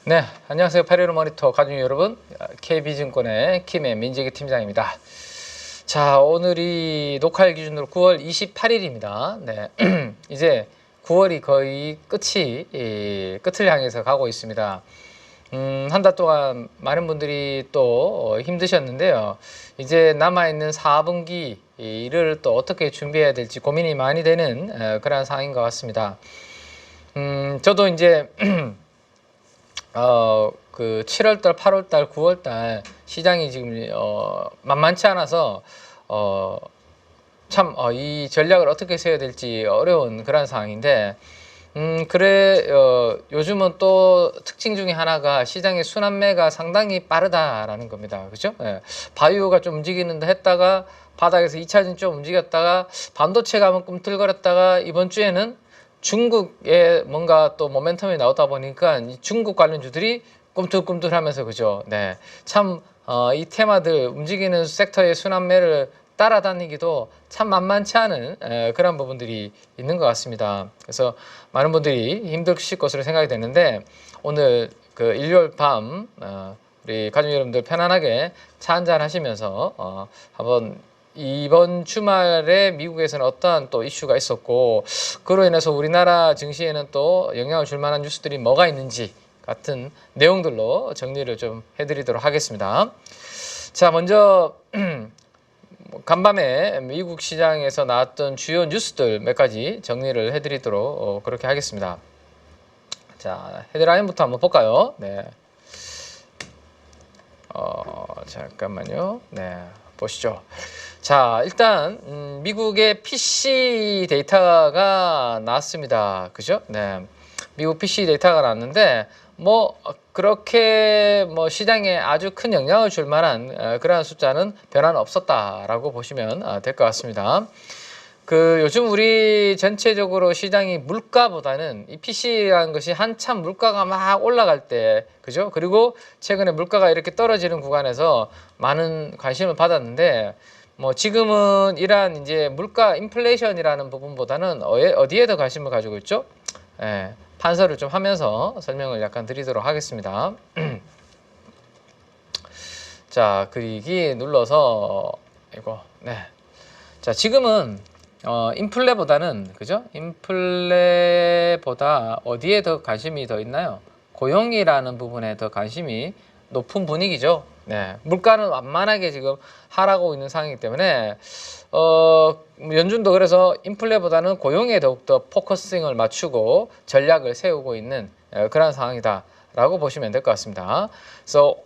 네, 안녕하세요. 8.15 모니터 가족 여러분, KB증권의 김해 민재기 팀장입니다. 자, 오늘이 녹화일 기준으로 9월 28일입니다. 네, 이제 9월이 거의 끝을 향해서 가고 있습니다. 한 달 동안 많은 분들이 또 힘드셨는데요. 이제 남아있는 4분기를 또 어떻게 준비해야 될지 고민이 많이 되는 그런 상황인 것 같습니다. 저도 이제 그 7월달, 8월달, 9월달 시장이 지금 만만치 않아서 참 이 전략을 어떻게 세워야 될지 어려운 그런 상황인데 요즘은 또 특징 중에 하나가 시장의 순환매가 상당히 빠르다라는 겁니다. 그죠? 예. 바이오가 좀 움직이는데 했다가 바닥에서 2차전 좀 움직였다가 반도체가 한번 꿈틀거렸다가 이번 주에는 중국에 뭔가 또 모멘텀이 나오다 보니까 중국 관련주들이 꿈틀꿈틀하면서 그죠. 네, 참 이 테마들 움직이는 섹터의 순환매를 따라다니기도 참 만만치 않은 그런 부분들이 있는 것 같습니다. 그래서 많은 분들이 힘드실 것으로 생각이 되는데 오늘 그 일요일 밤 우리 가족 여러분들 편안하게 차 한잔 하시면서 한번 이번 주말에 미국에서는 어떠한 또 이슈가 있었고 그로 인해서 우리나라 증시에는 또 영향을 줄 만한 뉴스들이 뭐가 있는지 같은 내용들로 정리를 좀 해드리도록 하겠습니다. 자, 먼저 간밤에 미국 시장에서 나왔던 주요 뉴스들 몇 가지 정리를 해드리도록 그렇게 하겠습니다. 자, 헤드라인부터 한번 볼까요? 네. 잠깐만요. 네, 보시죠. 자, 일단 미국의 PC 데이터가 나왔습니다. 그죠? 네, 미국 PC 데이터가 나왔는데 뭐 그렇게 뭐 시장에 아주 큰 영향을 줄 만한 그러한 숫자는 변화는 없었다라고 보시면 될 것 같습니다. 그 요즘 우리 전체적으로 시장이 물가보다는 이 PC라는 것이 한참 물가가 막 올라갈 때, 그죠? 그리고 최근에 물가가 이렇게 떨어지는 구간에서 많은 관심을 받았는데, 뭐 지금은 이러한 이제 물가 인플레이션이라는 부분보다는 어디에 더 관심을 가지고 있죠? 예, 판서를 좀 하면서 설명을 약간 드리도록 하겠습니다. 자, 그리기 눌러서 이거 네. 자, 지금은 인플레보다는 그죠? 인플레보다 어디에 더 관심이 더 있나요? 고용이라는 부분에 더 관심이 높은 분위기죠. 네, 물가는 완만하게 지금 하락하고 있는 상황이기 때문에 연준도 그래서 인플레보다는 고용에 더욱더 포커싱을 맞추고 전략을 세우고 있는 그런 상황이다라고 보시면 될 것 같습니다. 그래서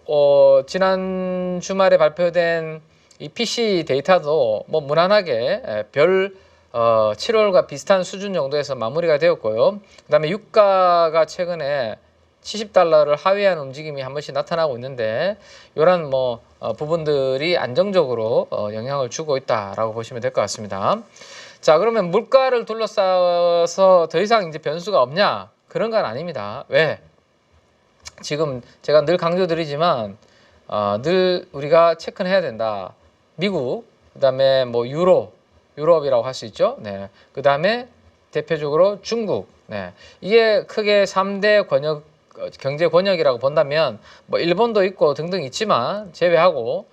지난 주말에 발표된 이 PC 데이터도 뭐 무난하게 7월과 비슷한 수준 정도에서 마무리가 되었고요. 그 다음에 유가가 최근에 $70를 하회하는 움직임이 한 번씩 나타나고 있는데 이런 뭐 부분들이 안정적으로 영향을 주고 있다라고 보시면 될 것 같습니다. 자, 그러면 물가를 둘러싸서 더 이상 이제 변수가 없냐? 그런 건 아닙니다. 왜? 지금 제가 늘 강조드리지만 늘 우리가 체크는 해야 된다. 미국, 그 다음에 뭐 유럽이라고 할 수 있죠. 네. 그 다음에 대표적으로 중국. 네. 이게 크게 3대 경제 권역이라고 본다면 뭐 일본도 있고 등등 있지만 제외하고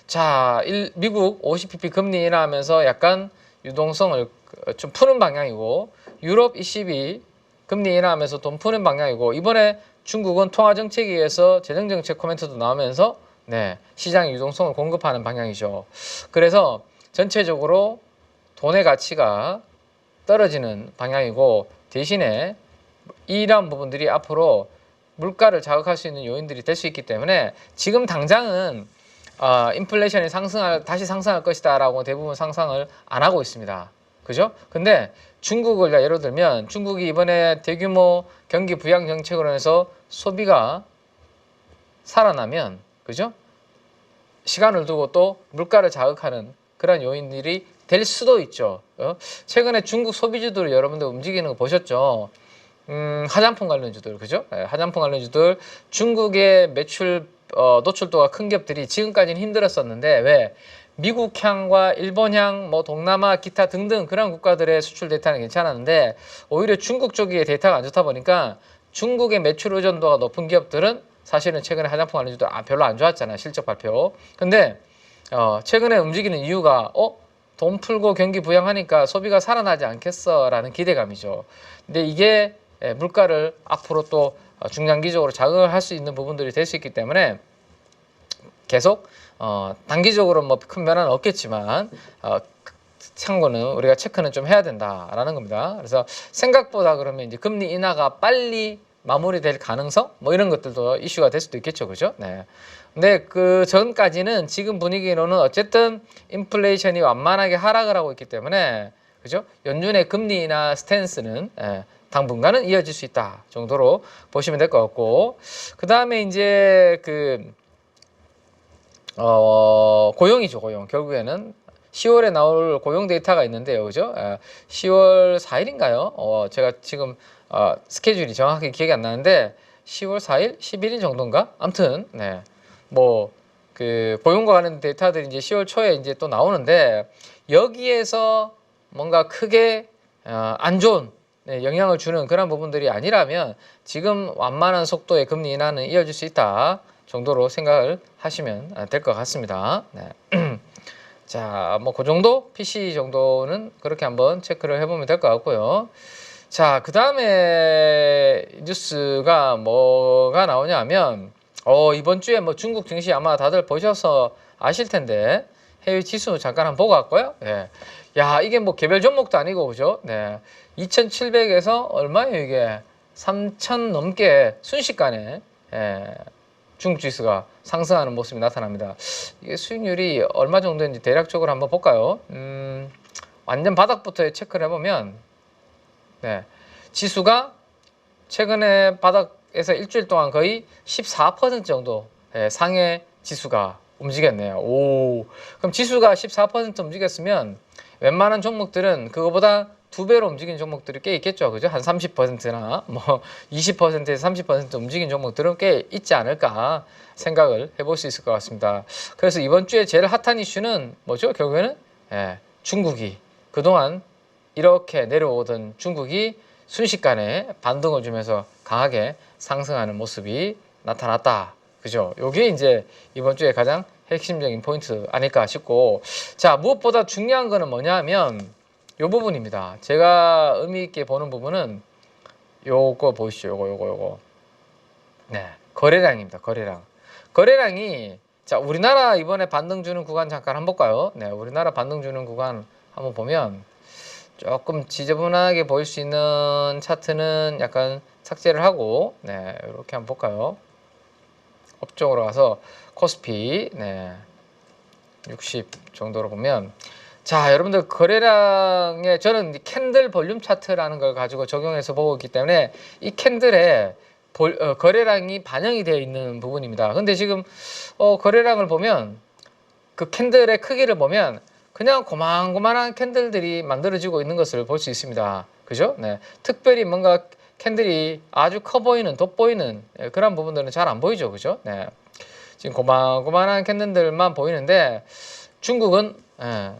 자, 미국 50bp 금리 인하하면서 약간 유동성을 좀 푸는 방향이고 유럽 ECB 금리 인하하면서 돈 푸는 방향이고 이번에 중국은 통화정책위에서 재정정책 코멘트도 나오면서 네, 시장 유동성을 공급하는 방향이죠. 그래서 전체적으로 돈의 가치가 떨어지는 방향이고 대신에 이러한 부분들이 앞으로 물가를 자극할 수 있는 요인들이 될 수 있기 때문에 지금 당장은 인플레이션이 다시 상승할 것이다 라고 대부분 상상을 안 하고 있습니다. 그죠? 근데 중국을 예로 들면 중국이 이번에 대규모 경기 부양 정책으로 해서 소비가 살아나면 그죠? 시간을 두고 또 물가를 자극하는 그런 요인들이 될 수도 있죠. 최근에 중국 소비주들 여러분들 움직이는 거 보셨죠? 화장품 관련주들, 그죠? 네, 화장품 관련주들 중국의 매출 노출도가 큰 기업들이 지금까지는 힘들었었는데 왜? 미국향과 일본향, 뭐 동남아, 기타 등등 그런 국가들의 수출 데이터는 괜찮았는데 오히려 중국 쪽의 데이터가 안 좋다 보니까 중국의 매출 의존도가 높은 기업들은 사실은 최근에 화장품 관련주도 별로 안 좋았잖아요. 실적 발표. 근데 최근에 움직이는 이유가 돈 풀고 경기 부양하니까 소비가 살아나지 않겠어 라는 기대감이죠. 근데 이게 물가를 앞으로 또 중장기적으로 자극을 할 수 있는 부분들이 될 수 있기 때문에 계속 단기적으로 뭐 큰 변화는 없겠지만 참고는 우리가 체크는 좀 해야 된다라는 겁니다. 그래서 생각보다 그러면 이제 금리 인하가 빨리 마무리될 가능성 뭐 이런 것들도 이슈가 될 수도 있겠죠, 그죠? 네. 근데 그 전까지는 지금 분위기로는 어쨌든 인플레이션이 완만하게 하락을 하고 있기 때문에 그죠? 연준의 금리 인하 스탠스는 당분간은 이어질 수 있다 정도로 보시면 될 것 같고, 그 다음에 이제 고용이죠, 고용. 결국에는 10월에 나올 고용 데이터가 있는데요, 그죠? 10월 4일인가요? 제가 지금 스케줄이 정확하게 기억이 안 나는데 10월 4일, 11일 정도인가? 아무튼 네, 뭐 그 고용과 관련 데이터들이 이제 10월 초에 이제 또 나오는데 여기에서 뭔가 크게 안 좋은 영향을 주는 그런 부분들이 아니라면 지금 완만한 속도의 금리 인하는 이어질 수 있다 정도로 생각을 하시면 될 것 같습니다. 네. 자, 뭐 그 정도? PC 정도는 그렇게 한번 체크를 해보면 될 것 같고요. 자, 그 다음에 뉴스가 뭐가 나오냐 하면 이번 주에 뭐 중국 증시 아마 다들 보셔서 아실 텐데 해외 지수 잠깐 한번 보고 갈까요? 네. 야, 이게 뭐 개별 종목도 아니고 그죠? 네. 2700에서 얼마예요 이게? 3000 넘게 순식간에 중국 지수가 상승하는 모습이 나타납니다. 이게 수익률이 얼마 정도인지 대략적으로 한번 볼까요? 완전 바닥부터 체크를 해보면 네, 지수가 최근에 바닥에서 일주일 동안 거의 14% 정도 상해 지수가 움직였네요. 오, 그럼 지수가 14% 움직였으면 웬만한 종목들은 그거보다 2배로 움직이는 종목들이 꽤 있겠죠. 그죠? 한 30%나 뭐 20%에서 30% 움직인 종목들은 꽤 있지 않을까 생각을 해볼 수 있을 것 같습니다. 그래서 이번 주에 제일 핫한 이슈는 뭐죠? 결국에는 중국이 그동안 이렇게 내려오던 중국이 순식간에 반등을 주면서 강하게 상승하는 모습이 나타났다. 그죠? 요게 이제 이번 주에 가장 핵심적인 포인트 아닐까 싶고, 자, 무엇보다 중요한 거는 뭐냐 하면 요 부분입니다. 제가 의미 있게 보는 부분은 요거 보이시죠? 요거. 네. 거래량입니다. 거래량. 거래량이, 자, 우리나라 이번에 반등 주는 구간 잠깐 한번 볼까요? 네. 우리나라 반등 주는 구간 한번 보면 조금 지저분하게 보일 수 있는 차트는 약간 삭제를 하고, 네. 이렇게 한번 볼까요? 업종으로 가서 코스피, 네. 60 정도로 보면, 자, 여러분들 거래량에 저는 캔들 볼륨 차트라는 걸 가지고 적용해서 보고 있기 때문에 이 캔들에 거래량이 반영이 되어 있는 부분입니다. 근데 지금 거래량을 보면 그 캔들의 크기를 보면 그냥 고만고만한 캔들들이 만들어지고 있는 것을 볼 수 있습니다. 그죠? 네. 특별히 뭔가 캔들이 아주 커 보이는, 돋보이는 그런 부분들은 잘 안 보이죠. 그죠? 네. 지금 고만고만한 캔들들만 보이는데 중국은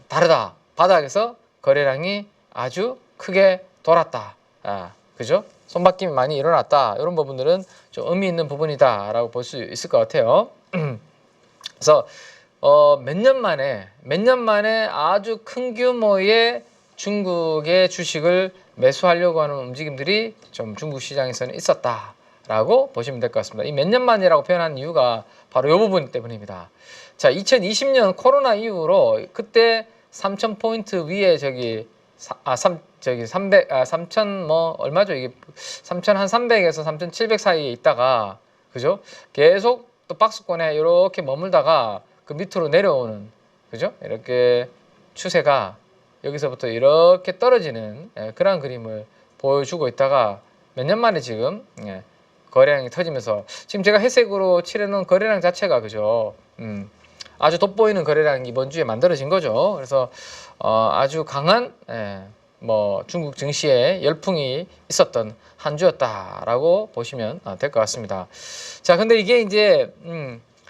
다르다. 바닥에서 거래량이 아주 크게 돌았다. 그죠? 손바뀜이 많이 일어났다. 이런 부분들은 좀 의미 있는 부분이다 라고 볼 수 있을 것 같아요. 그래서 몇 년 만에 아주 큰 규모의 중국의 주식을 매수하려고 하는 움직임들이 좀 중국 시장에서는 있었다라고 보시면 될 것 같습니다. 이 몇 년 만이라고 표현한 이유가 바로 이 부분 때문입니다. 자, 2020년 코로나 이후로 그때 3,000포인트 위에 3,000 뭐 얼마죠? 이게 3,300에서 3,700 사이에 있다가 그죠? 계속 또 박스권에 이렇게 머물다가 그 밑으로 내려오는 그죠? 이렇게 추세가 여기서부터 이렇게 떨어지는 그런 그림을 보여주고 있다가 몇 년 만에 지금 거래량이 터지면서 지금 제가 회색으로 칠해놓은 거래량 자체가 그죠? 아주 돋보이는 거래량이 이번 주에 만들어진 거죠. 그래서 아주 강한 뭐 중국 증시에 열풍이 있었던 한 주였다라고 보시면 될 것 같습니다. 자, 근데 이게 이제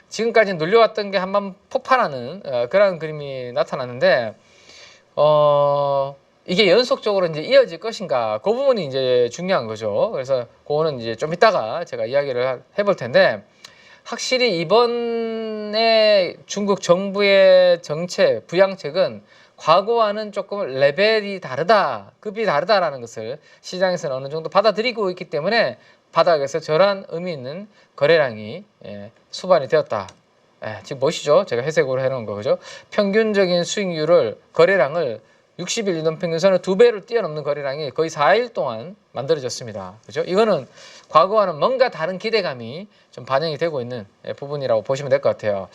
지금까지 눌려왔던 게 한번 폭발하는 그런 그림이 나타났는데 이게 연속적으로 이제 이어질 것인가, 그 부분이 이제 중요한 거죠. 그래서 그거는 이제 좀 이따가 제가 이야기를 해볼 텐데, 확실히 이번에 중국 정부의 정책, 부양책은 과거와는 조금 레벨이 다르다, 급이 다르다라는 것을 시장에서는 어느 정도 받아들이고 있기 때문에 바닥에서 저런 의미 있는 거래량이 수반이 되었다. 지금 보시죠? 제가 회색으로 해놓은 거, 그죠? 평균적인 수익률을, 거래량을 60일 이동평균선을 2배를 뛰어넘는 거래량이 거의 4일 동안 만들어졌습니다. 그죠? 이거는 과거와는 뭔가 다른 기대감이 좀 반영이 되고 있는 부분이라고 보시면 될 것 같아요.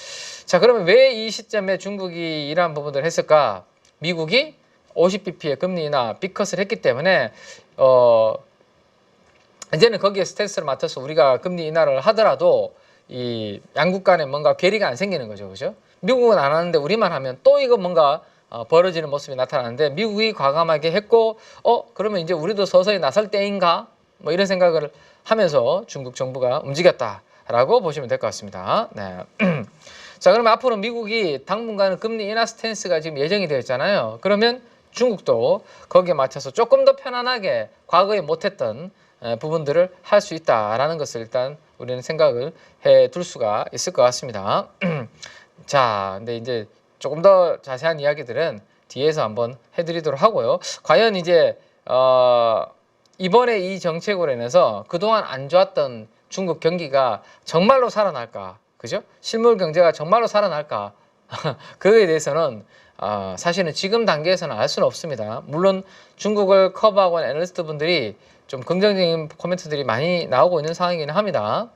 자, 그러면 왜 이 시점에 중국이 이러한 부분들을 했을까? 미국이 50bp의 금리 인하, 빅컷을 했기 때문에 이제는 거기에 스탠스를 맡아서 우리가 금리 인하를 하더라도 이 양국 간에 뭔가 괴리가 안 생기는 거죠. 그죠? 미국은 안 하는데 우리만 하면 또 이거 뭔가 벌어지는 모습이 나타나는데, 미국이 과감하게 했고 그러면 이제 우리도 서서히 나설 때인가? 뭐 이런 생각을 하면서 중국 정부가 움직였다라고 보시면 될 것 같습니다. 네. 자, 그러면 앞으로 미국이 당분간은 금리 인하 스탠스가 지금 예정이 되어 있잖아요. 그러면 중국도 거기에 맞춰서 조금 더 편안하게 과거에 못했던 부분들을 할 수 있다라는 것을 일단 우리는 생각을 해 둘 수가 있을 것 같습니다. 자, 근데 이제 조금 더 자세한 이야기들은 뒤에서 한번 해드리도록 하고요. 과연 이제 이번에 이 정책으로 인해서 그동안 안 좋았던 중국 경기가 정말로 살아날까? 그죠? 실물 경제가 정말로 살아날까? 그거에 대해서는 사실은 지금 단계에서는 알 수는 없습니다. 물론 중국을 커버하고 있는 애널리스트 분들이 좀 긍정적인 코멘트들이 많이 나오고 있는 상황이긴 합니다.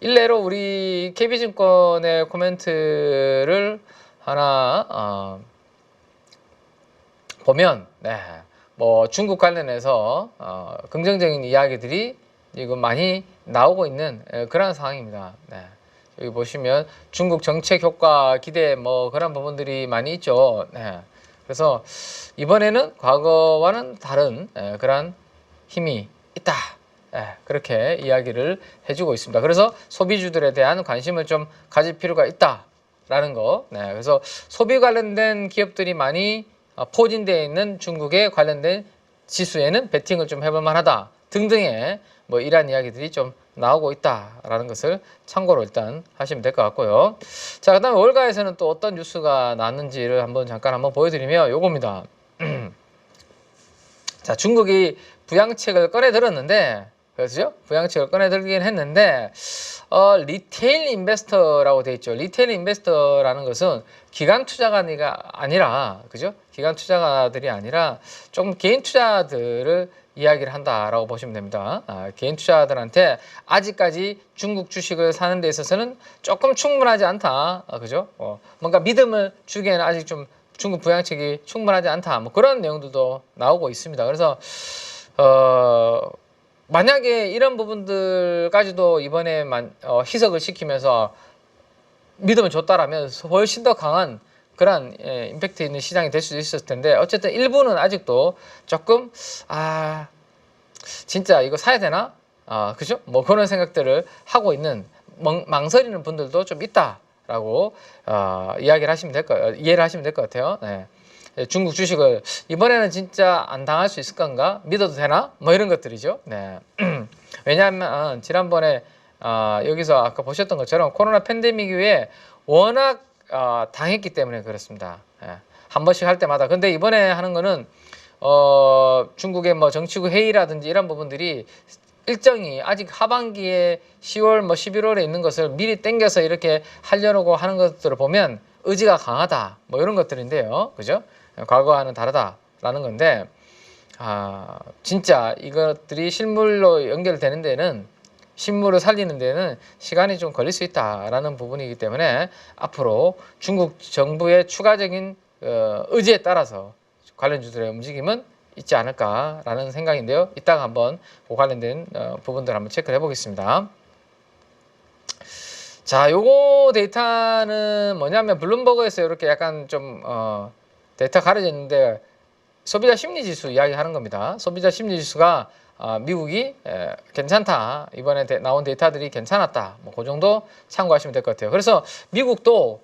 일례로 우리 KB증권의 코멘트를 하나 보면, 뭐 중국 관련해서 긍정적인 이야기들이 지금 많이 나오고 있는 그런 상황입니다. 여기 보시면 중국 정책 효과 기대 뭐 그런 부분들이 많이 있죠. 그래서 이번에는 과거와는 다른 그런 힘이 있다. 그렇게 이야기를 해주고 있습니다. 그래서 소비주들에 대한 관심을 좀 가질 필요가 있다라는 거. 그래서 소비 관련된 기업들이 많이 포진되어 있는 중국에 관련된 지수에는 베팅을 좀 해볼 만하다 등등의 뭐 이러한 이야기들이 좀 나오고 있다라는 것을 참고로 일단 하시면 될 것 같고요. 자, 그 다음에 월가에서는 또 어떤 뉴스가 나왔는지를 잠깐 보여드리면 요겁니다. 자, 중국이 부양책을 꺼내들었는데, 그렇죠? 부양책을 꺼내들긴 했는데, 리테일 인베스터라고 돼 있죠. 리테일 인베스터라는 것은 기관 투자가 아니라, 그죠? 기관 투자가들이 아니라 좀 개인 투자들을 이야기를 한다라고 보시면 됩니다. 개인 투자들한테 아직까지 중국 주식을 사는 데 있어서는 조금 충분하지 않다. 그죠? 뭔가 믿음을 주기에는 아직 좀 중국 부양책이 충분하지 않다. 뭐 그런 내용들도 나오고 있습니다. 그래서 만약에 이런 부분들까지도 이번에 희석을 시키면서 믿음을 줬다라면 훨씬 더 강한 그런 임팩트 있는 시장이 될 수도 있었을 텐데, 어쨌든 일부는 아직도 조금 진짜 이거 사야 되나? 그죠? 뭐 그런 생각들을 하고 있는 망설이는 분들도 좀 있다라고 이야기를 하시면 이해를 하시면 될 것 같아요. 중국 주식을 이번에는 진짜 안 당할 수 있을 건가? 믿어도 되나? 뭐 이런 것들이죠. 왜냐하면 지난번에 여기서 아까 보셨던 것처럼 코로나 팬데믹 이후에 워낙 당했기 때문에 그렇습니다. 한 번씩 할 때마다. 근데 이번에 하는 거는 중국의 뭐 정치국 회의라든지 이런 부분들이 일정이 아직 하반기에 10월 뭐 11월에 있는 것을 미리 땡겨서 이렇게 하려고 하는 것들을 보면 의지가 강하다 뭐 이런 것들인데요. 그죠? 과거와는 다르다라는 건데, 진짜 이것들이 실물로 연결되는 데는, 실물을 살리는 데는 시간이 좀 걸릴 수 있다라는 부분이기 때문에 앞으로 중국 정부의 추가적인 의지에 따라서 관련주들의 움직임은 있지 않을까라는 생각인데요. 이따가 한번 그 관련된 부분들 한번 체크를 해보겠습니다. 자, 요거 데이터는 뭐냐면 블룸버그에서 이렇게 약간 좀 데이터 가려져 있는데 소비자 심리지수 이야기하는 겁니다. 소비자 심리지수가 미국이 괜찮다, 이번에 나온 데이터들이 괜찮았다, 뭐 그 정도 참고하시면 될 것 같아요. 그래서 미국도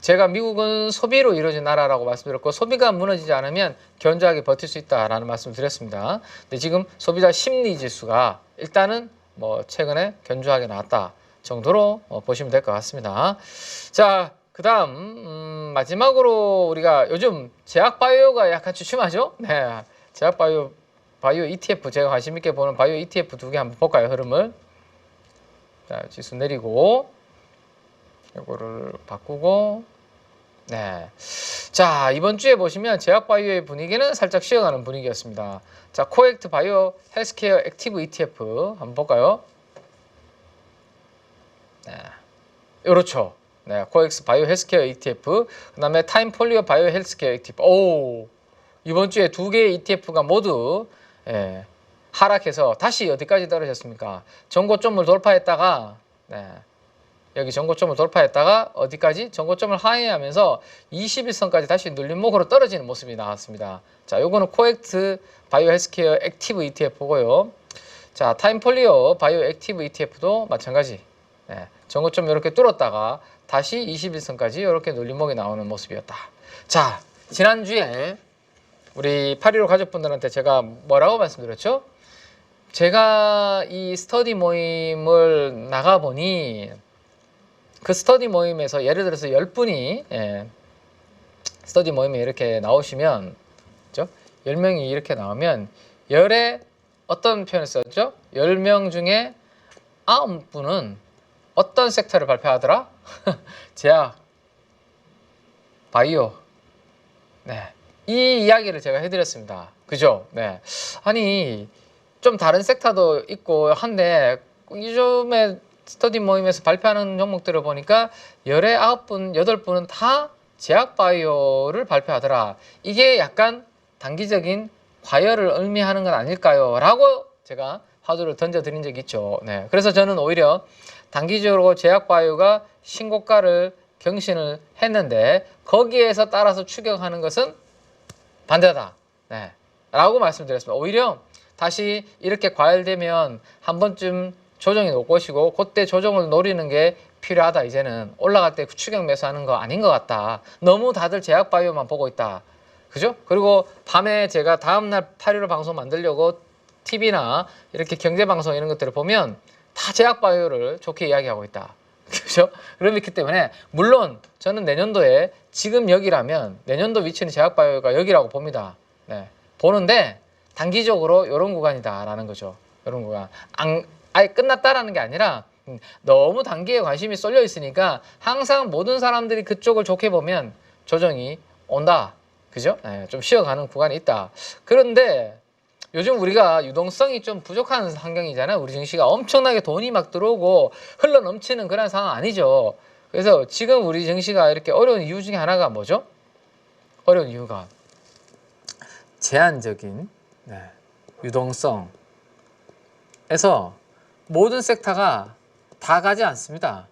제가 미국은 소비로 이루어진 나라라고 말씀드렸고 소비가 무너지지 않으면 견조하게 버틸 수 있다라는 말씀을 드렸습니다. 근데 지금 소비자 심리 지수가 일단은 뭐 최근에 견조하게 나왔다 정도로 보시면 될 것 같습니다. 자, 그다음 마지막으로 우리가 요즘 제약바이오가 약간 주춤하죠? 네, 제약바이오 ETF 제가 관심 있게 보는 바이오 ETF 두 개 한번 볼까요? 흐름을. 자, 지수 내리고 이거를 바꾸고 네. 자, 이번 주에 보시면 제약바이오의 분위기는 살짝 쉬어가는 분위기였습니다. 자, 코엑트 바이오 헬스케어 액티브 ETF 한번 볼까요? 네. 요렇죠. 네, 코엑스 바이오 헬스케어 ETF, 그 다음에 타임폴리오 바이오 헬스케어 ETF. 오, 이번 주에 두 개의 ETF가 모두 하락해서 다시 어디까지 떨어졌습니까? 전고점을 돌파했다가 여기 전고점을 돌파했다가 어디까지? 전고점을 하회하면서 21선까지 다시 눌림목으로 떨어지는 모습이 나왔습니다. 자, 요거는 코엑트 바이오 헬스케어 액티브 ETF고요. 자, 타임폴리오 바이오 액티브 ETF도 마찬가지. 전고점 이렇게 뚫었다가 다시 21선까지 이렇게 눌림목이 나오는 모습이었다. 자, 지난주에 우리 8.15 가족분들한테 제가 뭐라고 말씀드렸죠? 제가 이 스터디 모임을 나가보니 그 스터디 모임에서 예를 들어서 10분이 스터디 모임에 이렇게 나오시면 그죠? 10명이 이렇게 나오면 10에 어떤 표현을 썼죠? 10명 중에 9분은 어떤 섹터를 발표하더라? 제약, 바이오. 네. 이 이야기를 제가 해드렸습니다. 그죠? 네. 아니, 좀 다른 섹터도 있고 한데, 요즘에 스터디 모임에서 발표하는 종목들을 보니까 10에 9분, 8분은 다 제약 바이오를 발표하더라. 이게 약간 단기적인 과열을 의미하는 건 아닐까요? 라고 제가 화두를 던져드린 적이 있죠. 네. 그래서 저는 오히려 단기적으로 제약바이오가 신고가를 경신을 했는데 거기에서 따라서 추격하는 것은 반대다. 네. 라고 말씀드렸습니다. 오히려 다시 이렇게 과열되면 한 번쯤 조정이 올 것이고 그때 조정을 노리는 게 필요하다. 이제는 올라갈 때 추격 매수하는 거 아닌 것 같다. 너무 다들 제약바이오만 보고 있다. 그죠? 그리고 밤에 제가 다음날 8.15 방송 만들려고 TV나 이렇게 경제방송 이런 것들을 보면 다 제약바이오를 좋게 이야기하고 있다. 그렇죠? 그렇기 때문에 물론 저는 내년도에 지금 여기라면 내년도 위치는 제약바이오가 여기라고 봅니다. 네. 보는데 단기적으로 이런 구간이다라는 거죠. 이런 구간. 아예 끝났다라는 게 아니라 너무 단기에 관심이 쏠려 있으니까 항상 모든 사람들이 그쪽을 좋게 보면 조정이 온다. 그죠? 네, 좀 쉬어가는 구간이 있다. 그런데 요즘 우리가 유동성이 좀 부족한 환경이잖아요. 우리 증시가 엄청나게 돈이 막 들어오고 흘러 넘치는 그런 상황 아니죠. 그래서 지금 우리 증시가 이렇게 어려운 이유 중에 하나가 뭐죠? 어려운 이유가 제한적인 유동성에서 모든 섹터가 다 가지 않습니다.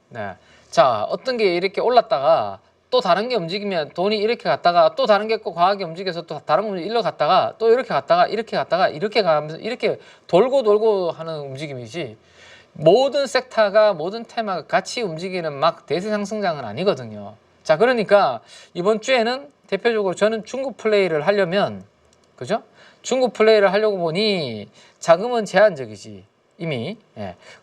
자, 어떤 게 이렇게 올랐다가 또 다른 게 움직이면 돈이 이렇게 갔다가 또 다른 게 꼭 과하게 움직여서 또 다른 거 일로 갔다가 또 이렇게 갔다가 이렇게 갔다가 이렇게 가면서 이렇게 돌고 하는 움직임이지 모든 섹터가 모든 테마가 같이 움직이는 막 대세 상승장은 아니거든요. 자, 그러니까 이번 주에는 대표적으로 저는 중국 플레이를 하려면 그죠? 중국 플레이를 하려고 보니 자금은 제한적이지 이미.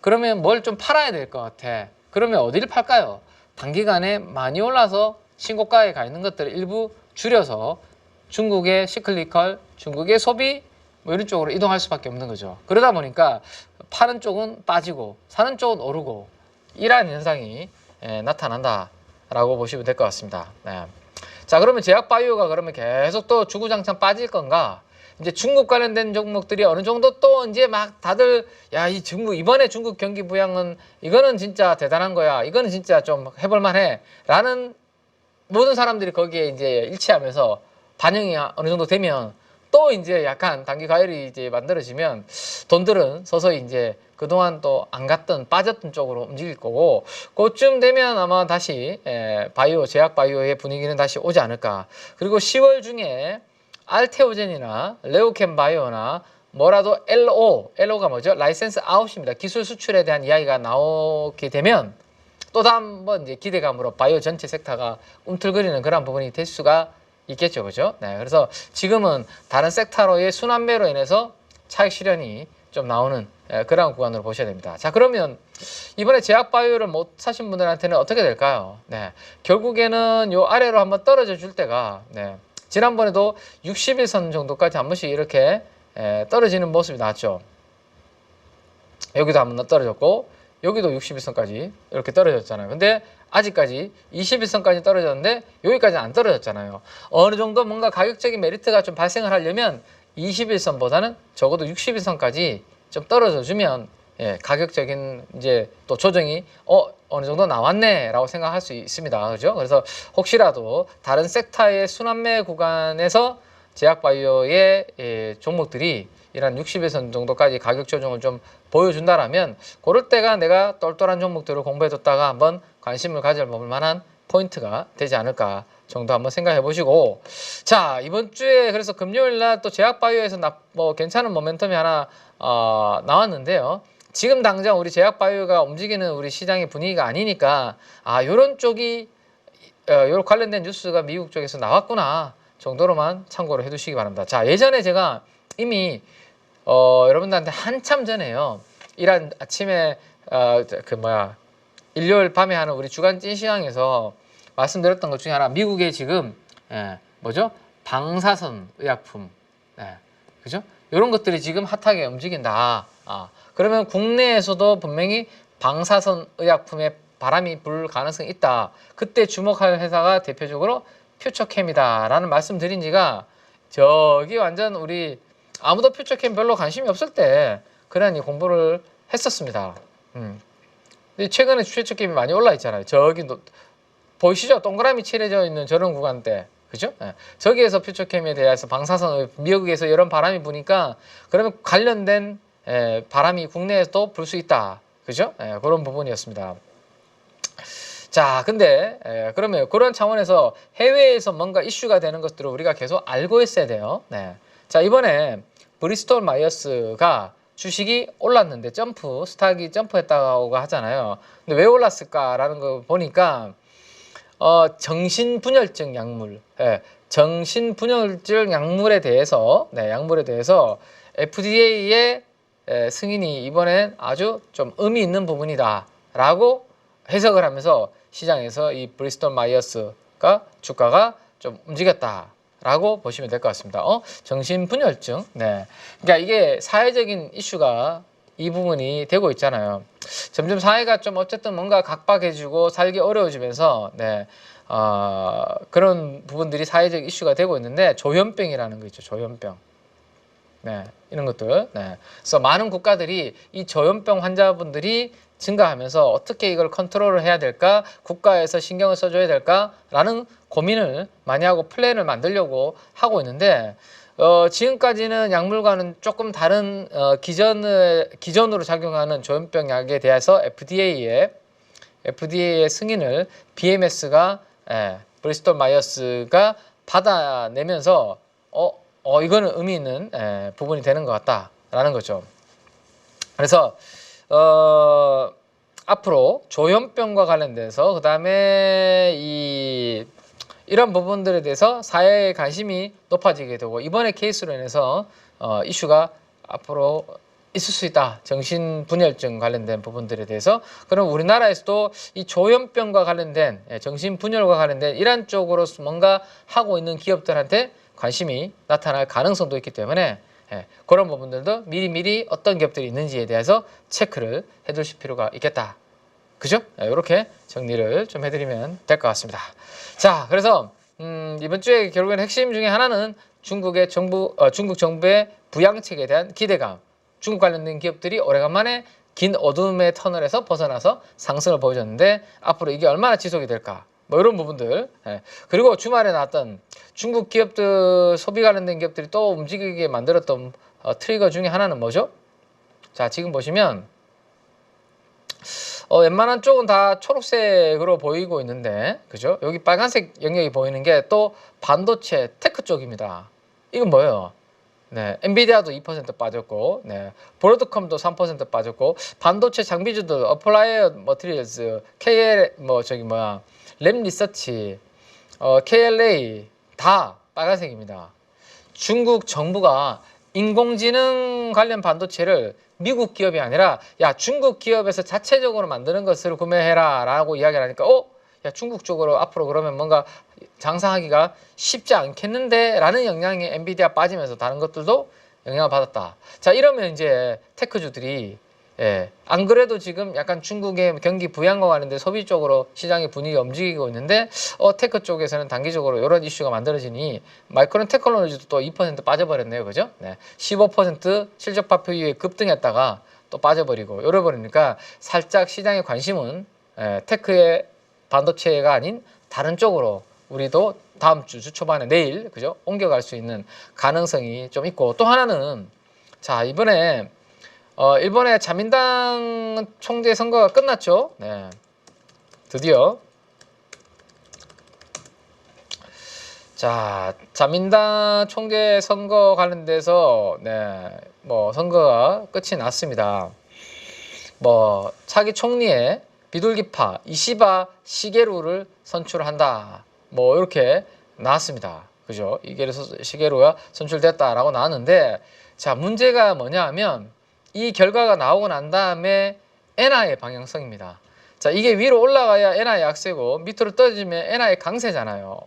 그러면 뭘 좀 팔아야 될 것 같아. 그러면 어디를 팔까요? 단기간에 많이 올라서 신고가에 가 있는 것들을 일부 줄여서 중국의 시클리컬, 중국의 소비 뭐 이런 쪽으로 이동할 수밖에 없는 거죠. 그러다 보니까 파는 쪽은 빠지고 사는 쪽은 오르고 이러한 현상이 나타난다라고 보시면 될 것 같습니다. 자, 그러면 제약바이오가 그러면 계속 또 주구장창 빠질 건가? 이제 중국 관련된 종목들이 어느 정도 또 이제 막 다들 야, 이 중국 이번에 중국 경기 부양은 이거는 진짜 대단한 거야. 이거는 진짜 좀 해볼 만해. 라는 모든 사람들이 거기에 이제 일치하면서 반영이 어느 정도 되면 또 이제 약간 단기 과열이 이제 만들어지면 돈들은 서서히 이제 그동안 또 안 갔던 빠졌던 쪽으로 움직일 거고 그쯤 되면 아마 다시 바이오 제약 바이오의 분위기는 다시 오지 않을까. 그리고 10월 중에 알테오젠이나 레오캠 바이오나 뭐라도 LO가 뭐죠? 라이센스 아웃입니다. 기술 수출에 대한 이야기가 나오게 되면 또 다음 번 이제 기대감으로 바이오 전체 섹터가 움틀거리는 그런 부분이 될 수가 있겠죠, 그죠? 네, 그래서 지금은 다른 섹터로의 순환매로 인해서 차익 실현이 좀 나오는 그런 구간으로 보셔야 됩니다. 자, 그러면 이번에 제약바이오를 못 사신 분들한테는 어떻게 될까요? 네, 결국에는 요 아래로 한번 떨어져 줄 때가, 네, 지난번에도 60일선 정도까지 한 번씩 이렇게 떨어지는 모습이 나왔죠. 여기도 한번 떨어졌고 여기도 60일선까지 이렇게 떨어졌잖아요. 근데 아직까지 21선까지 떨어졌는데 여기까지는 안 떨어졌잖아요. 어느 정도 뭔가 가격적인 메리트가 좀 발생을 하려면 21선보다는 적어도 60일선까지 좀 떨어져 주면 가격적인 이제 또 조정이 어느 정도 나왔네 라고 생각할 수 있습니다. 그죠? 그래서 혹시라도 다른 섹터의 순환매 구간에서 제약바이오의 종목들이 이런 60일선 정도까지 가격 조정을 좀 보여준다라면 그럴 때가 내가 똘똘한 종목들을 공부해뒀다가 한번 관심을 가져볼 만한 포인트가 되지 않을까 정도 한번 생각해 보시고, 자, 이번 주에 그래서 금요일 날 또 제약바이오에서 괜찮은 모멘텀이 하나 나왔는데요. 지금 당장 우리 제약바이오가 움직이는 우리 시장의 분위기가 아니니까 요런 쪽이 요런 관련된 뉴스가 미국 쪽에서 나왔구나 정도로만 참고를 해두시기 바랍니다. 자, 예전에 제가 이미 여러분들한테 한참 전에요. 이런 아침에 일요일 밤에 하는 우리 주간 찐시황에서 말씀드렸던 것 중에 하나, 미국의 지금 뭐죠? 방사선 의약품, 그죠? 이런 것들이 지금 핫하게 움직인다. 그러면 국내에서도 분명히 방사선 의약품에 바람이 불 가능성이 있다. 그때 주목할 회사가 대표적으로 퓨처캠이다라는 말씀드린 지가 저기 완전 우리 아무도 퓨처캠 별로 관심이 없을 때 그런 공부를 했었습니다. 근데 최근에 퓨처캠이 많이 올라 있잖아요. 저기 보이시죠? 동그라미 칠해져 있는 저런 구간대, 그죠? 저기에서 퓨처캠에 대해서 방사선 미국에서 이런 바람이 부니까 그러면 관련된 바람이 국내에서도 불 수 있다, 그죠? 그런 부분이었습니다. 자, 근데 그러면 그런 차원에서 해외에서 뭔가 이슈가 되는 것들을 우리가 계속 알고 있어야 돼요. 자, 이번에 브리스톨 마이어스가 주식이 올랐는데 스탁이 점프했다고 하잖아요. 근데 왜 올랐을까라는 거 보니까 정신분열증 약물, 정신분열증 약물에 대해서 FDA의 승인이 이번엔 아주 좀 의미 있는 부분이다라고 해석을 하면서 시장에서 이 브리스톨 마이어스가 주가가 좀 움직였다라고 보시면 될 것 같습니다. 정신분열증, 그러니까 이게 사회적인 이슈가 이 부분이 되고 있잖아요. 점점 사회가 좀 어쨌든 뭔가 각박해지고 살기 어려워지면서 그런 부분들이 사회적 이슈가 되고 있는데, 조현병이라는 거 있죠. 조현병. 이런 것들. 그래서 많은 국가들이 이 조현병 환자분들이 증가하면서 어떻게 이걸 컨트롤을 해야 될까, 국가에서 신경을 써줘야 될까라는 고민을 많이 하고 플랜을 만들려고 하고 있는데, 지금까지는 약물과는 조금 다른 기전으로 작용하는 조현병 약에 대해서 FDA의 승인을 BMS가 브리스톨 마이어스가 받아내면서 이거는 의미 있는 부분이 되는 것 같다라는 거죠. 그래서 앞으로 조현병과 관련돼서 그다음에 이런 부분들에 대해서 사회의 관심이 높아지게 되고, 이번에 케이스로 인해서 이슈가 앞으로 있을 수 있다. 정신분열증 관련된 부분들에 대해서. 그럼 우리나라에서도 이 조현병과 관련된, 정신분열과 관련된 이런 쪽으로 뭔가 하고 있는 기업들한테 관심이 나타날 가능성도 있기 때문에 그런 부분들도 미리미리 어떤 기업들이 있는지에 대해서 체크를 해두실 필요가 있겠다. 그죠? 이렇게 정리를 좀 해드리면 될 것 같습니다. 자, 그래서 이번 주에 결국엔 핵심 중에 하나는 중국 정부의 부양책에 대한 기대감. 중국 관련된 기업들이 오래간만에 긴 어둠의 터널에서 벗어나서 상승을 보여줬는데, 앞으로 이게 얼마나 지속이 될까? 이런 부분들. 그리고 주말에 나왔던 중국 기업들, 소비 관련된 기업들이 또 움직이게 만들었던 트리거 중에 하나는 뭐죠? 자, 지금 보시면 웬만한 쪽은 다 초록색으로 보이고 있는데, 그죠? 여기 빨간색 영역이 보이는 게 또 반도체 테크 쪽입니다. 이건 뭐예요? 네, 엔비디아도 2% 빠졌고, 네, 브로드컴도 3% 빠졌고, 반도체 장비주들, 어플라이어 머티리얼스, KL 램 리서치, KLA 다 빨간색입니다. 중국 정부가 인공지능 관련 반도체를 미국 기업이 아니라 야 중국 기업에서 자체적으로 만드는 것을 구매해라 라고 이야기를 하니까 야 중국 쪽으로 앞으로 그러면 뭔가 장사하기가 쉽지 않겠는데 라는 영향이 엔비디아 빠지면서 다른 것들도 영향을 받았다. 자 이러면 이제 테크주들이 안 그래도 지금 약간 중국의 경기 부양과 관련된 소비 쪽으로 시장의 분위기가 움직이고 있는데 테크 쪽에서는 단기적으로 이런 이슈가 만들어지니 마이크론 테크놀로지도 또 2% 빠져버렸네요. 그죠? 네. 15% 실적 발표 이후에 급등했다가 또 빠져버리고 이래버리니까 살짝 시장의 관심은 테크의 반도체가 아닌 다른 쪽으로 우리도 다음 주 초반에 내일 그죠? 옮겨갈 수 있는 가능성이 좀 있고 또 하나는 자 이번에 일본의 자민당 총재 선거가 끝났죠. 네. 드디어. 자, 자민당 총재 선거 관련돼서, 네, 선거가 끝이 났습니다. 차기 총리의 비둘기파 이시바 시게루를 선출한다. 이렇게 나왔습니다. 그죠? 시게루가 선출됐다라고 나왔는데, 자, 문제가 뭐냐 하면, 이 결과가 나오고 난 다음에 엔화의 방향성입니다. 자, 이게 위로 올라가야 엔화의 약세고 밑으로 떨어지면 엔화의 강세잖아요.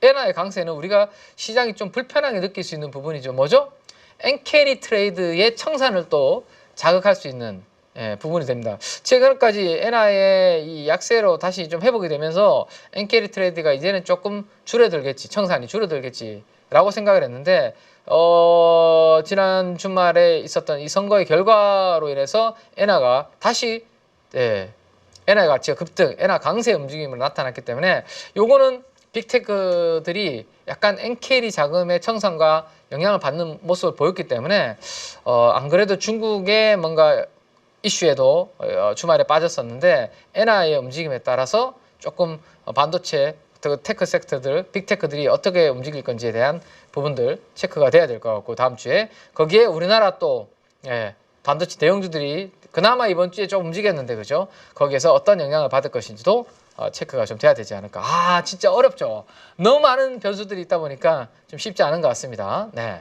엔화의 강세는 우리가 시장이 좀 불편하게 느낄 수 있는 부분이죠. 뭐죠? 엔캐리 트레이드의 청산을 또 자극할 수 있는 부분이 됩니다. 최근까지 엔화의 이 약세로 다시 좀 회복이 되면서 엔캐리 트레이드가 이제는 조금 줄어들겠지, 청산이 줄어들겠지 라고 생각을 했는데 지난 주말에 있었던 이 선거의 결과로 인해서 엔화가 다시 엔화 가치가 급등, 엔화 강세 움직임으로 나타났기 때문에 요거는 빅테크들이 약간 엔캐리 자금의 청산과 영향을 받는 모습을 보였기 때문에 안 그래도 중국의 뭔가 이슈에도 주말에 빠졌었는데 엔화의 움직임에 따라서 조금 반도체 테크 섹터들, 빅테크들이 어떻게 움직일 건지에 대한 부분들 체크가 돼야 될 것 같고 다음 주에 거기에 우리나라 또 반도체 대형주들이 그나마 이번 주에 좀 움직였는데 그죠? 거기에서 어떤 영향을 받을 것인지도 체크가 좀 돼야 되지 않을까. 진짜 어렵죠. 너무 많은 변수들이 있다 보니까 좀 쉽지 않은 것 같습니다. 네.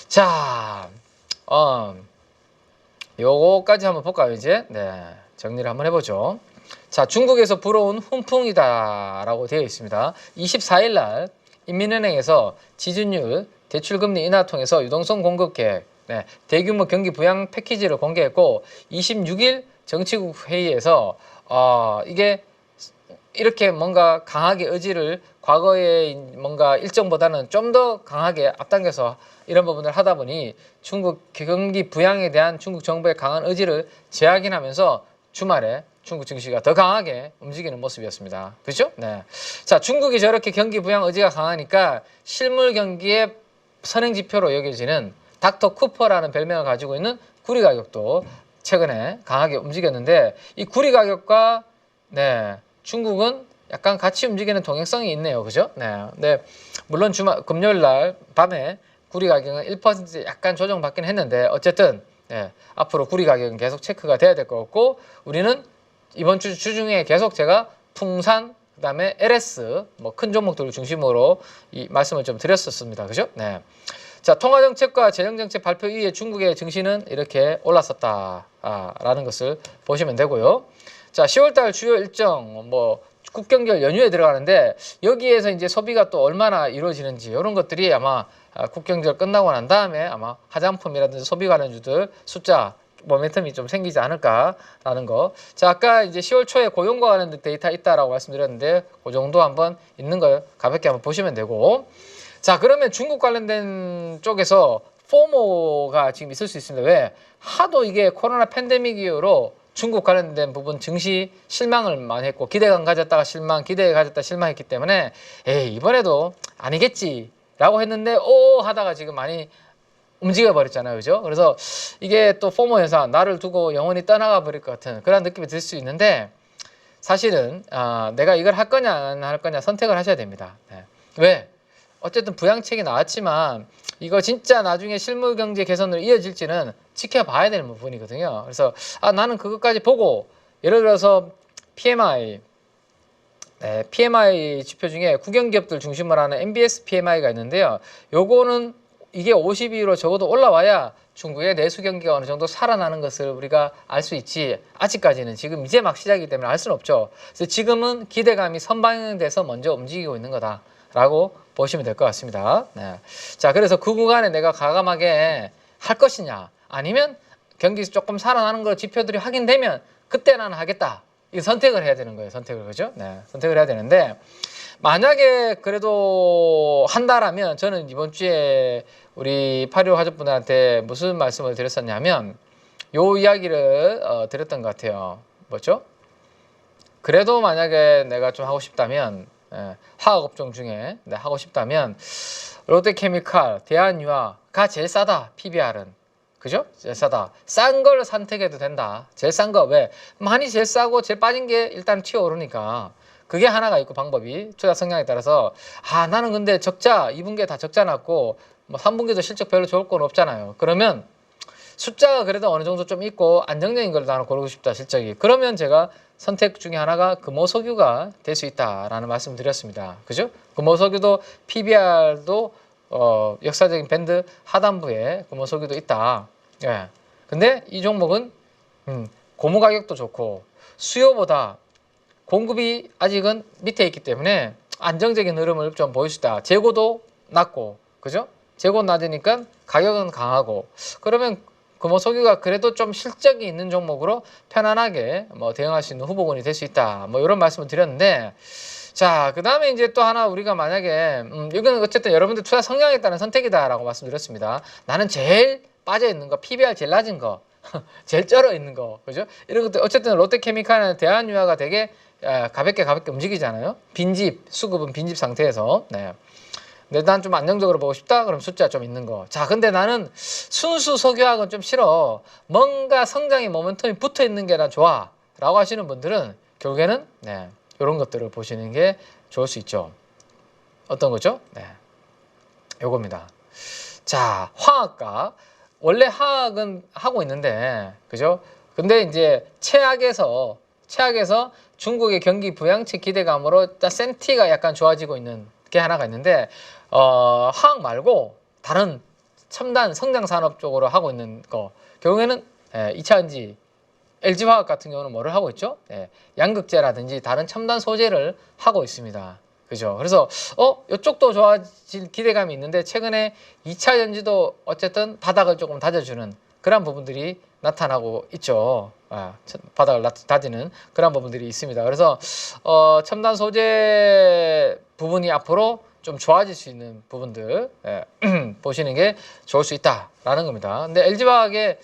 자, 요거까지 한번 볼까요 이제? 네, 정리를 한번 해보죠. 자, 중국에서 불어온 훈풍이다라고 되어 있습니다. 24일 날 인민은행에서 지준율, 대출금리 인하 통해서 유동성 공급 계획, 대규모 경기 부양 패키지를 공개했고 26일 정치국 회의에서 이게 이렇게 뭔가 강하게 의지를 과거의 뭔가 일정보다는 좀 더 강하게 앞당겨서 이런 부분을 하다 보니 중국 경기 부양에 대한 중국 정부의 강한 의지를 재확인하면서 주말에 중국 증시가 더 강하게 움직이는 모습이었습니다. 그렇죠? 네. 자, 중국이 저렇게 경기 부양 의지가 강하니까 실물 경기의 선행지표로 여겨지는 닥터 쿠퍼라는 별명을 가지고 있는 구리 가격도 최근에 강하게 움직였는데 이 구리 가격과 중국은 약간 같이 움직이는 동행성이 있네요. 그죠? 네. 물론 금요일 날 밤에 구리 가격은 1% 약간 조정받긴 했는데 어쨌든 앞으로 구리 가격은 계속 체크가 돼야 될 것 같고 우리는 이번 주 중에 계속 제가 풍산 그다음에 LS 큰 종목들을 중심으로 이 말씀을 좀 드렸었습니다. 그죠? 네. 자, 통화정책과 재정정책 발표 이후에 중국의 증시는 이렇게 올랐었다라는 것을 보시면 되고요. 자, 10월달 주요 일정 국경절 연휴에 들어가는데 여기에서 이제 소비가 또 얼마나 이루어지는지 이런 것들이 아마 국경절 끝나고 난 다음에 아마 화장품이라든지 소비 관련주들 숫자 모멘텀이 좀 생기지 않을까라는 거. 자, 아까 이제 10월 초에 고용과 관련된 데이터 있다라고 말씀드렸는데 그 정도 한번 있는 거 가볍게 한번 보시면 되고. 자, 그러면 중국 관련된 쪽에서 포모가 지금 있을 수 있습니다. 왜? 하도 이게 코로나 팬데믹 이후로 중국 관련된 부분 증시 실망을 많이 했고 기대감 가졌다가 실망, 기대 가졌다 실망했기 때문에 이번에도 아니겠지 라고 했는데 하다가 지금 많이 움직여 버렸잖아요. 그죠? 그래서 이게 또 포모 현상, 나를 두고 영원히 떠나가 버릴 것 같은 그런 느낌이 들 수 있는데 사실은 내가 이걸 할 거냐 안 할 거냐 선택을 하셔야 됩니다. 왜? 어쨌든 부양책이 나왔지만 이거 진짜 나중에 실물 경제 개선으로 이어질지는 지켜봐야 되는 부분이거든요. 그래서 나는 그것까지 보고 예를 들어서 PMI PMI 지표 중에 국영기업들 중심으로 하는 MBS PMI가 있는데요. 요거는 이게 52로 적어도 올라와야 중국의 내수 경기가 어느 정도 살아나는 것을 우리가 알 수 있지, 아직까지는 지금 이제 막 시작이기 때문에 알 수는 없죠. 그래서 지금은 기대감이 선방돼서 먼저 움직이고 있는 거다라고 보시면 될 것 같습니다. 네. 자, 그래서 그 구간에 내가 과감하게 할 것이냐, 아니면 경기 조금 살아나는 거 지표들이 확인되면 그때 나는 하겠다. 이 선택을 해야 되는 거예요. 선택을. 그죠? 네. 선택을 해야 되는데, 만약에 그래도 한다라면 저는 이번 주에 우리 8.15 가족분들한테 무슨 말씀을 드렸었냐면 요 이야기를 드렸던 것 같아요. 뭐죠? 그래도 만약에 내가 좀 하고 싶다면 화학업종 중에 하고 싶다면 롯데케미칼, 대한유화가 제일 싸다. PBR은. 그죠? 제일 싸다. 싼 걸 선택해도 된다. 제일 싼 거. 왜? 많이 제일 싸고 제일 빠진 게 일단 튀어오르니까. 그게 하나가 있고, 방법이 투자 성향에 따라서 나는 근데 적자 2분기에 다 적자 났고 뭐 3분기도 실적 별로 좋을 건 없잖아요. 그러면 숫자가 그래도 어느 정도 좀 있고 안정적인 걸 나는 고르고 싶다, 실적이. 그러면 제가 선택 중에 하나가 금호석유가 될 수 있다라는 말씀 드렸습니다. 그죠? 금호석유도 PBR도 역사적인 밴드 하단부에 금호석유도 있다. 예. 근데 이 종목은 고무 가격도 좋고 수요보다 공급이 아직은 밑에 있기 때문에 안정적인 흐름을 좀 보일 수 있다. 재고도 낮고, 그죠? 재고 낮으니까 가격은 강하고, 그러면 금호석유가 그래도 좀 실적이 있는 종목으로 편안하게 뭐 대응할 수 있는 후보군이 될 수 있다. 뭐 이런 말씀을 드렸는데, 자, 그 다음에 이제 또 하나 우리가 만약에 이거는 어쨌든 여러분들 투자 성향에 따른 선택이다라고 말씀드렸습니다. 나는 제일 빠져 있는 거, PBR 제일 낮은 거, 제일 쩔어 있는 거, 그죠? 이런 것들 어쨌든 롯데케미칼이나 대한유화가 되게 가볍게 움직이잖아요. 빈집, 수급은 빈집 상태에서. 네. 근데 난 좀 안정적으로 보고 싶다? 그럼 숫자 좀 있는 거. 자, 근데 나는 순수 석유학은 좀 싫어. 뭔가 성장의 모멘텀이 붙어 있는 게 난 좋아. 라고 하시는 분들은 결국에는 이런 것들을 보시는 게 좋을 수 있죠. 어떤 거죠? 네. 요겁니다. 자, 화학가. 원래 화학은 하고 있는데, 그죠? 근데 이제 최악에서 중국의 경기 부양책 기대감으로 센티가 약간 좋아지고 있는 게 하나가 있는데, 화학 말고 다른 첨단 성장 산업 쪽으로 하고 있는 거. 결국에는 2차전지, LG화학 같은 경우는 뭐를 하고 있죠? 양극재라든지 다른 첨단 소재를 하고 있습니다. 그죠? 그래서 이쪽도 좋아질 기대감이 있는데, 최근에 2차 전지도 어쨌든 바닥을 조금 다져주는 그런 부분들이 나타나고 있죠. 바닥을 다지는 그런 부분들이 있습니다. 그래서 첨단 소재 부분이 앞으로 좀 좋아질 수 있는 부분들 보시는 게 좋을 수 있다라는 겁니다. 근데 LG화학의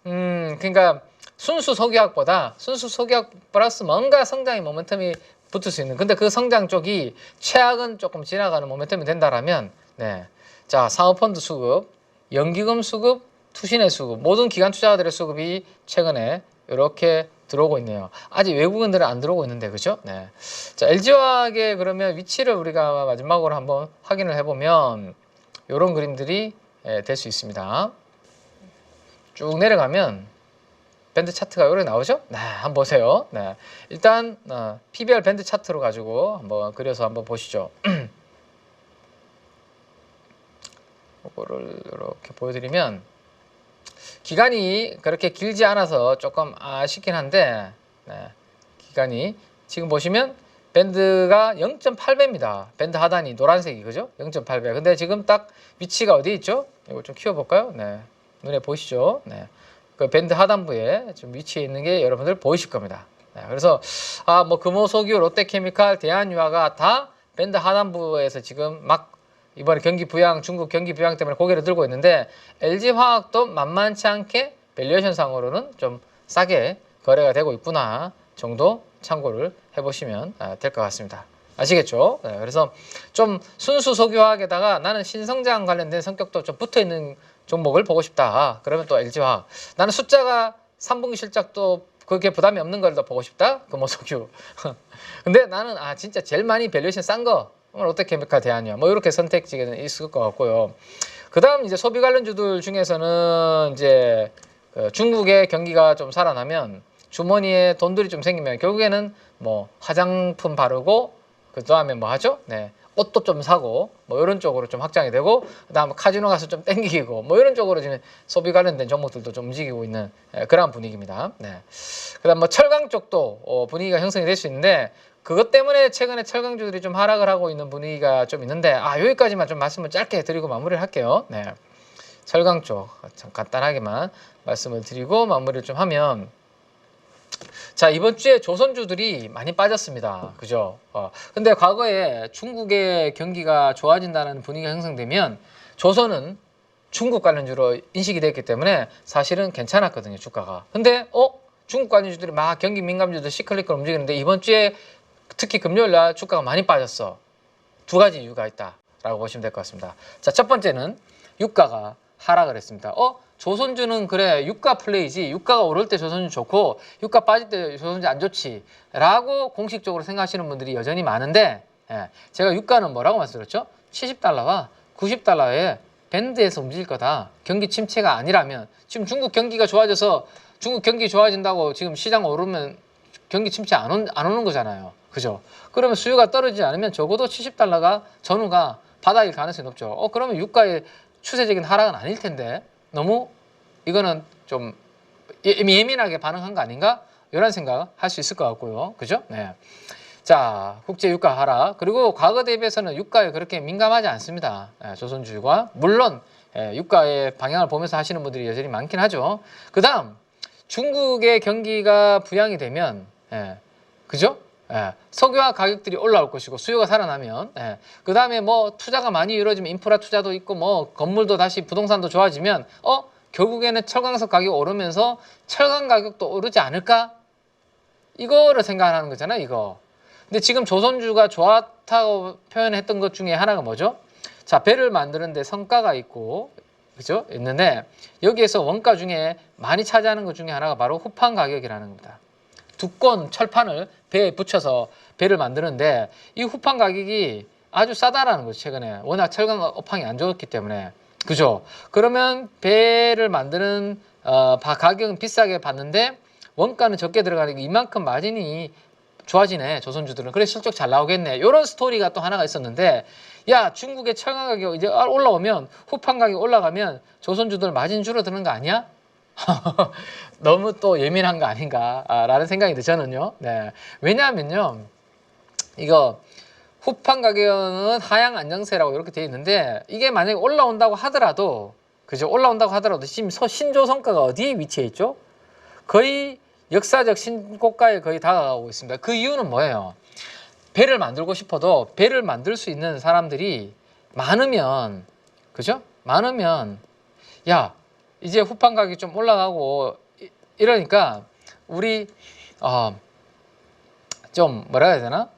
그러니까 순수 석유학보다 순수 석유학 플러스 뭔가 성장의 모멘텀이 붙을 수 있는, 근데 그 성장 쪽이 최악은 조금 지나가는 모멘텀이 된다라면 자, 사모펀드 수급, 연기금 수급, 투신의 수급, 모든 기관 투자자들의 수급이 최근에 이렇게 들어오고 있네요. 아직 외국인들은 안 들어오고 있는데, 그죠? 자, LG화학의 그러면 위치를 우리가 마지막으로 한번 확인을 해보면 이런 그림들이 될 수 있습니다. 쭉 내려가면 밴드 차트가 이렇게 나오죠? 한번 보세요. 일단 PBR 밴드 차트로 가지고 한번 그려서 한번 보시죠. 이거를 이렇게 보여드리면 기간이 그렇게 길지 않아서 조금 아쉽긴 한데, 기간이 지금 보시면 밴드가 0.8배입니다. 밴드 하단이 노란색이, 그죠? 0.8배. 근데 지금 딱 위치가 어디 있죠? 이거 좀 키워볼까요? 눈에 보이시죠? 그 밴드 하단부에 좀 위치해 있는 게 여러분들 보이실 겁니다. 그래서 뭐 금호석유, 롯데케미칼, 대한유화가 다 밴드 하단부에서 지금 막 이번에 중국 경기 부양 때문에 고개를 들고 있는데, LG화학도 만만치 않게 밸류에이션 상으로는 좀 싸게 거래가 되고 있구나 정도 참고를 해보시면 될 것 같습니다. 아시겠죠? 그래서 좀 순수 석유화학에다가 나는 신성장 관련된 성격도 좀 붙어있는 종목을 보고 싶다. 그러면 또 LG화학. 나는 숫자가 3분기 실적도 그렇게 부담이 없는 걸 더 보고 싶다. 금호석유. 근데 나는 진짜 제일 많이 밸류에이션 싼 거, 롯데케미칼 대한이야. 뭐 이렇게 선택지가 있을 것 같고요. 그다음 이제 소비 관련주들 중에서는 이제 중국의 경기가 좀 살아나면 주머니에 돈들이 좀 생기면 결국에는 뭐 화장품 바르고 그다음에 뭐 하죠? 네. 옷도 좀 사고 뭐 이런 쪽으로 좀 확장이 되고 그다음에 카지노 가서 좀 땡기고 뭐 이런 쪽으로 지금 소비 관련된 종목들도 좀 움직이고 있는 그런 분위기입니다. 네. 그다음 뭐 철강 쪽도 분위기가 형성이 될 수 있는데 그것 때문에 최근에 철강주들이 좀 하락을 하고 있는 분위기가 좀 있는데 여기까지만 좀 말씀을 짧게 드리고 마무리를 할게요. 네. 철강 쪽 참 간단하게만 말씀을 드리고 마무리를 좀 하면 자, 이번 주에 조선주들이 많이 빠졌습니다. 그죠? 근데 과거에 중국의 경기가 좋아진다는 분위기가 형성되면 조선은 중국 관련주로 인식이 됐기 때문에 사실은 괜찮았거든요, 주가가. 근데 중국 관련주들이 막 경기 민감주들 시클리클 움직이는데 이번 주에 특히 금요일 날 주가가 많이 빠졌어. 두 가지 이유가 있다라고 보시면 될 것 같습니다. 자, 첫 번째는 유가가 하락을 했습니다. 조선주는 그래 유가 플레이지 유가가 오를 때 조선주 좋고 유가 빠질 때 조선주 안 좋지 라고 공식적으로 생각하시는 분들이 여전히 많은데 제가 유가는 뭐라고 말씀드렸죠? 70달러와 90달러의 밴드에서 움직일 거다. 경기 침체가 아니라면 지금 중국 경기가 좋아져서 중국 경기 좋아진다고 지금 시장 오르면 경기 침체 안 오는 거잖아요. 그죠? 그러면 수요가 떨어지지 않으면 적어도 70달러가 전후가 바닥일 가능성이 높죠. 그러면 유가의 추세적인 하락은 아닐 텐데 너무 이거는 좀 예민하게 반응한 거 아닌가? 이런 생각 할 수 있을 것 같고요. 그죠? 네. 자, 국제 유가 하락. 그리고 과거 대비해서는 유가에 그렇게 민감하지 않습니다. 조선주가. 물론 유가의 방향을 보면서 하시는 분들이 여전히 많긴 하죠. 그 다음 중국의 경기가 부양이 되면 그죠? 석유화 가격들이 올라올 것이고 수요가 살아나면 그 다음에 뭐 투자가 많이 이루어지면 인프라 투자도 있고 뭐 건물도 다시 부동산도 좋아지면 결국에는 철강석 가격 오르면서 철강 가격도 오르지 않을까? 이거를 생각하는 거잖아요, 이거. 근데 지금 조선주가 좋았다고 표현했던 것 중에 하나가 뭐죠? 자, 배를 만드는데 성과가 있고 그죠? 있는데 여기에서 원가 중에 많이 차지하는 것 중에 하나가 바로 후판 가격이라는 겁니다. 두꺼운 철판을 배에 붙여서 배를 만드는데 이 후판 가격이 아주 싸다라는 거죠. 최근에 워낙 철강 업황이 안 좋았기 때문에 그죠? 그러면 배를 만드는 가격은 비싸게 받는데 원가는 적게 들어가니까 이만큼 마진이 좋아지네 조선주들은. 그래 실적 잘 나오겠네. 이런 스토리가 또 하나가 있었는데 야 중국의 철강 가격 이제 올라오면 후판 가격 올라가면 조선주들 마진 줄어드는 거 아니야? 너무 또 예민한 거 아닌가라는 생각이 드 저는요. 네. 왜냐하면요, 이거 후판 가격은 하향 안정세라고 이렇게 되어 있는데 이게 만약에 올라온다고 하더라도 그죠? 올라온다고 하더라도 지금 신조성과가 어디에 위치해 있죠? 거의 역사적 신고가에 거의 다가가고 있습니다. 그 이유는 뭐예요? 배를 만들고 싶어도 배를 만들 수 있는 사람들이 많으면 그죠? 많으면 야 이제 후판 가격이 좀 올라가고 이러니까 우리 좀 뭐라 해야 되나?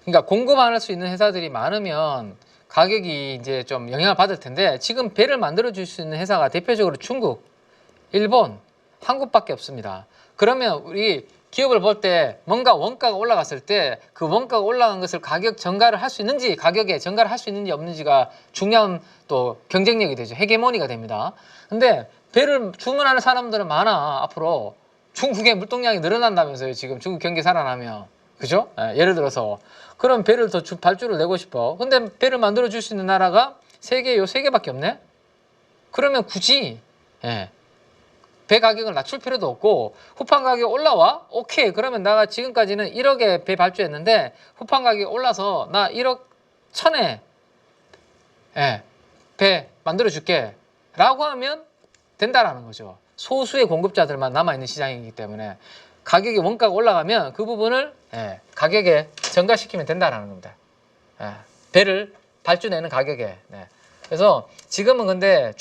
그러니까 공급할 수 있는 회사들이 많으면 가격이 이제 좀 영향을 받을 텐데 지금 배를 만들어 줄 수 있는 회사가 대표적으로 중국, 일본, 한국밖에 없습니다. 그러면 우리 기업을 볼 때 뭔가 원가가 올라갔을 때 그 원가가 올라간 것을 가격 전가를 할 수 있는지 가격에 전가를 할 수 있는지 없는지가 중요한 또 경쟁력이 되죠. 헤게모니가 됩니다. 근데 배를 주문하는 사람들은 많아. 앞으로 중국의 물동량이 늘어난다면서요. 지금 중국 경기 살아나면 그죠? 예를 들어서 그럼 배를 더 발주를 내고 싶어. 근데 배를 만들어 줄 수 있는 나라가 세계 세 개밖에 없네. 그러면 굳이 배 가격을 낮출 필요도 없고 후판 가격이 올라와? 오케이. 그러면 내가 지금까지는 1억에 배 발주했는데 후판 가격이 올라서 나 1억 1천에 배 만들어줄게 라고 하면 된다라는 거죠. 소수의 공급자들만 남아있는 시장이기 때문에 가격이 원가가 올라가면 그 부분을 가격에 전가시키면 된다라는 겁니다. 배를 발주내는 가격에. 그래서 지금은 근데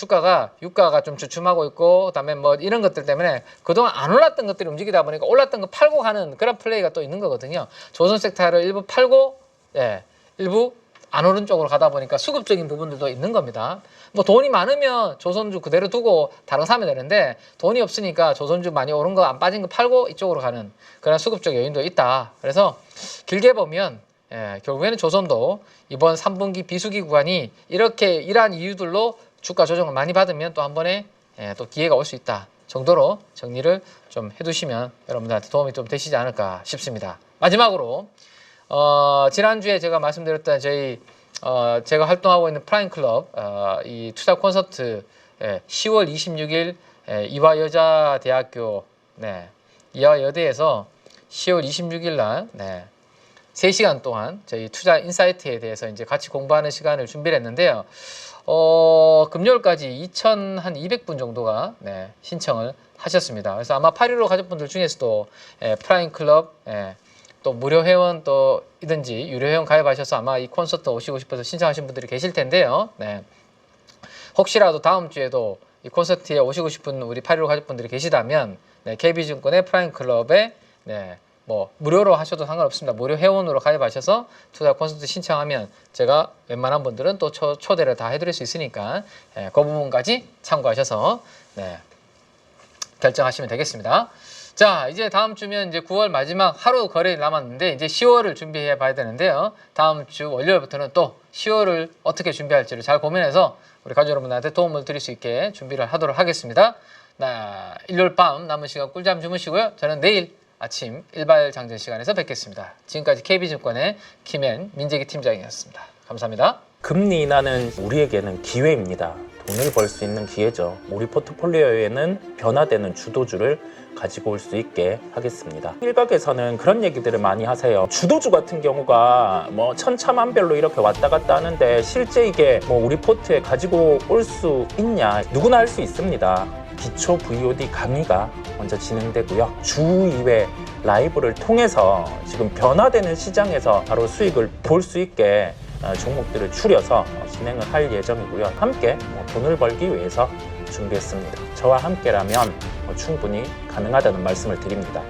유가가 좀 주춤하고 있고 그다음에 뭐 이런 것들 때문에 그동안 안 올랐던 것들이 움직이다 보니까 올랐던 거 팔고 가는 그런 플레이가 또 있는 거거든요. 조선 섹터를 일부 팔고 일부 안 오른 쪽으로 가다 보니까 수급적인 부분들도 있는 겁니다. 뭐 돈이 많으면 조선주 그대로 두고 다른 거 사면 되는데 돈이 없으니까 조선주 많이 오른 거 안 빠진 거 팔고 이쪽으로 가는 그런 수급적 요인도 있다. 그래서 길게 보면 결국에는 조선도 이번 3분기 비수기 구간이 이렇게 이러한 이유들로 주가 조정을 많이 받으면 또 한 번에 또 기회가 올 수 있다 정도로 정리를 좀 해두시면 여러분들한테 도움이 좀 되시지 않을까 싶습니다. 마지막으로 지난주에 제가 말씀드렸던 저희 제가 활동하고 있는 프라임클럽 이 투자 콘서트 10월 26일 이화여자대학교 이화여대에서 10월 26일 날 3시간 동안 저희 투자 인사이트에 대해서 이제 같이 공부하는 시간을 준비를 했는데요. 금요일까지 2,200분 정도가 신청을 하셨습니다. 그래서 아마 8.15 가족분들 중에서도 프라임클럽 또 무료 회원 또 이든지 유료 회원 가입하셔서 아마 이 콘서트 오시고 싶어서 신청하신 분들이 계실 텐데요. 혹시라도 다음 주에도 이 콘서트에 오시고 싶은 우리 8.15 가족분들이 계시다면 KB증권의 프라임클럽에 뭐 무료로 하셔도 상관없습니다. 무료 회원으로 가입하셔서 투자 콘서트 신청하면 제가 웬만한 분들은 또 초대를 다 해드릴 수 있으니까 그 부분까지 참고하셔서 결정하시면 되겠습니다. 자, 이제 다음 주면 이제 9월 마지막 하루 거래일 남았는데 이제 10월을 준비해 봐야 되는데요. 다음 주 월요일부터는 또 10월을 어떻게 준비할지를 잘 고민해서 우리 가족 여러분들한테 도움을 드릴 수 있게 준비를 하도록 하겠습니다. 일요일 밤 남은 시간 꿀잠 주무시고요. 저는 내일 아침 일발 장전 시간에서 뵙겠습니다. 지금까지 KB증권의 김앤 민재기 팀장이었습니다. 감사합니다. 금리 인하는 우리에게는 기회입니다. 돈을 벌 수 있는 기회죠. 우리 포트폴리오에는 변화되는 주도주를 가지고 올 수 있게 하겠습니다. 일각에서는 그런 얘기들을 많이 하세요. 주도주 같은 경우가 뭐 천차만별로 이렇게 왔다 갔다 하는데 실제 이게 뭐 우리 포트에 가지고 올 수 있냐? 누구나 할 수 있습니다. 기초 VOD 강의가 먼저 진행되고요. 주 2회 라이브를 통해서 지금 변화되는 시장에서 바로 수익을 볼 수 있게 종목들을 추려서 진행을 할 예정이고요. 함께 돈을 벌기 위해서 준비했습니다. 저와 함께라면 충분히 가능하다는 말씀을 드립니다.